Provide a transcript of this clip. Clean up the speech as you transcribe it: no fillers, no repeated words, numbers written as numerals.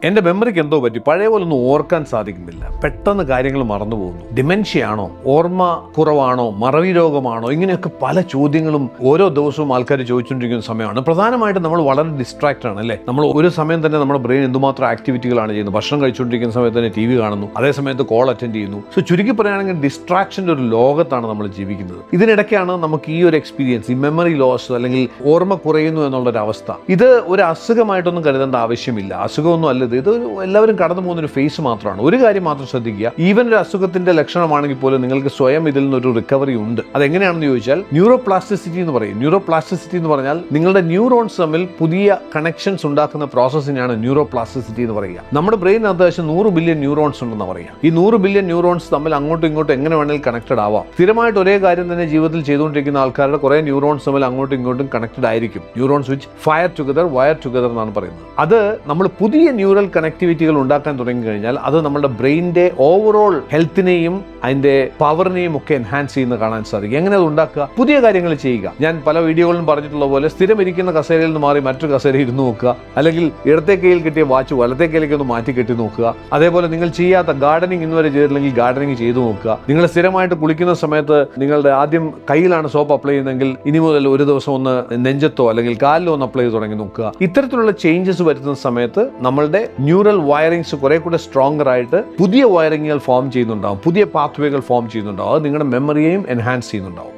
എൻ്റെ മെമ്മറിക്ക് എന്തോ പറ്റി, പഴയ പോലെ ഒന്നും ഓർക്കാൻ സാധിക്കുന്നില്ല. പെട്ടെന്ന് കാര്യങ്ങൾ മറന്നു പോകുന്നു. ഡിമെൻഷ്യയാണോ, ഓർമ്മ കുറവാണോ, മറവി രോഗമാണോ, ഇങ്ങനെയൊക്കെ പല ചോദ്യങ്ങളും ഓരോ ദിവസവും ആൾക്കാർ ചോദിച്ചുകൊണ്ടിരിക്കുന്ന സമയമാണ്. പ്രധാനമായിട്ടും നമ്മൾ വളരെ ഡിസ്ട്രാക്റ്റ് ആണ് അല്ലേ. നമ്മൾ ഒരു സമയം തന്നെ നമ്മുടെ ബ്രെയിൻ എന്തുമാത്രം ആക്ടിവിറ്റികളാണ് ചെയ്യുന്നത്. ഭക്ഷണം കഴിച്ചുകൊണ്ടിരിക്കുന്ന സമയത്ത് തന്നെ TV കാണുന്നു, അതേ സമയത്ത് കോൾ അറ്റൻഡ് ചെയ്യുന്നു. സോ ചുരുക്കി പറയുകയാണെങ്കിൽ ഡിസ്ട്രാക്ഷൻ്റെ ഒരു ലോകത്താണ് നമ്മൾ ജീവിക്കുന്നത്. ഇതിനിടയ്ക്കാണ് നമുക്ക് ഈ ഒരു എക്സ്പീരിയൻസ്, ഈ മെമ്മറി ലോസ് അല്ലെങ്കിൽ ഓർമ്മ കുറയുന്നു എന്നുള്ളൊരു അവസ്ഥ. ഇത് ഒരു അസുഖമായിട്ടൊന്നും കരുതേണ്ട ആവശ്യമില്ല. അസുഖമൊന്നും അല്ല. ഇത് എല്ലാവരും കടന്നു പോകുന്ന ഒരു ഫേസ് മാത്രമാണ്. ഒരു കാര്യം മാത്രം ശ്രദ്ധിക്കുക, ഈവൻ ഒരു അസുഖത്തിന്റെ ലക്ഷണമാണെങ്കിൽ പോലും നിങ്ങൾക്ക് സ്വയം ഇതിൽ നിന്നൊരു റിക്കവറി ഉണ്ട്. അതെങ്ങനെയാണെന്ന് ചോദിച്ചാൽ ന്യൂറോപ്ലാസ്റ്റിസിറ്റി എന്ന് പറയും. ന്യൂറോപ്ലാസ്റ്റിസിറ്റി എന്ന് പറഞ്ഞാൽ നിങ്ങളുടെ ന്യൂറോൺസ് തമ്മിൽ പുതിയ കണക്ഷൻസ് ഉണ്ടാക്കുന്ന പ്രോസസ്സിനാണ് ന്യൂറോപ്ലാസ്റ്റിസിറ്റി എന്ന് പറയുക. നമ്മുടെ ബ്രെയിനകത്ത് ഏകദേശം 100 ബില്യൺ ന്യൂറോൺസ് ഉണ്ടെന്ന് പറയുക. ഈ 100 ബില്യൺ ന്യൂറോൺസ് തമ്മിൽ അങ്ങോട്ടും ഇങ്ങോട്ടും എങ്ങനെ വേണമെങ്കിലും കണക്റ്റഡ് ആവാം. സ്ഥിരമായിട്ട് ഒരേ കാര്യം തന്നെ ജീവിതത്തിൽ ചെയ്തുകൊണ്ടിരിക്കുന്ന ആൾക്കാരുടെ കുറെ ന്യൂറോൺസ് തമ്മിൽ അങ്ങോട്ടും ഇങ്ങോട്ടും കണക്റ്റഡ് ആയിരിക്കും. Neurons which fire together wire together എന്നാണ് പറയുന്നത്. അത് നമ്മൾ പുതിയ ന്യൂറൽ കണക്ടിവിറ്റികൾ ഉണ്ടാക്കാൻ തുടങ്ങി കഴിഞ്ഞാൽ അത് നമ്മുടെ ബ്രെയിനിന്റെ ഓവറോൾ ഹെൽത്തിനെയും അതിന്റെ പവറിനെയും ഒക്കെ എൻഹാൻസ് ചെയ്യുന്ന കാണാൻ സാധിക്കും. എങ്ങനെ അത് ഉണ്ടാക്കുക? പുതിയ കാര്യങ്ങൾ ചെയ്യുക. ഞാൻ പല വീഡിയോകളിലും പറഞ്ഞിട്ടുള്ള പോലെ സ്ഥിരം ഇരിക്കുന്ന കസേരയിൽ നിന്ന് മാറി മറ്റൊരു കസേരയിൽ ഇരുന്ന് നോക്കുക, അല്ലെങ്കിൽ ഇടത്തെ കയ്യിൽ കിട്ടിയ വാച്ച് വലത്തെ കയ്യിലേക്ക് ഒന്ന് മാറ്റി കെട്ടി നോക്കുക. അതേപോലെ നിങ്ങൾ ചെയ്യാത്ത ഗാർഡനിങ് ഇന്നുവരെ ചെയ്തിട്ടില്ലെങ്കിൽ ഗാർഡനിങ് ചെയ്തു നോക്കുക. നിങ്ങൾ സ്ഥിരമായിട്ട് കുളിക്കുന്ന സമയത്ത് നിങ്ങളുടെ ആദ്യം കയ്യിലാണ് സോപ്പ് അപ്ലൈ ചെയ്യുന്നതെങ്കിൽ ഇനി മുതൽ ഒരു ദിവസം ഒന്ന് നെഞ്ചത്തോ അല്ലെങ്കിൽ കാലിലോ ഒന്ന് അപ്ലൈ ചെയ്ത് തുടങ്ങി നോക്കുക. ഇത്തരത്തിലുള്ള ചേഞ്ചസ് വരുത്തുന്ന സമയത്ത് നമ്മളുടെ ന്യൂറൽ വയറിങ്സ് കുറെ കൂടെ സ്ട്രോങ്ങർ ആയിട്ട് പുതിയ വയറിങ്ങുകൾ ഫോം ചെയ്യുന്നുണ്ടാവും, പുതിയ പാത്വേകൾ ഫോം ചെയ്യുന്നുണ്ടാവും. അത് നിങ്ങളുടെ മെമ്മറിയെയും എൻഹാൻസ് ചെയ്യുന്നുണ്ടാവും.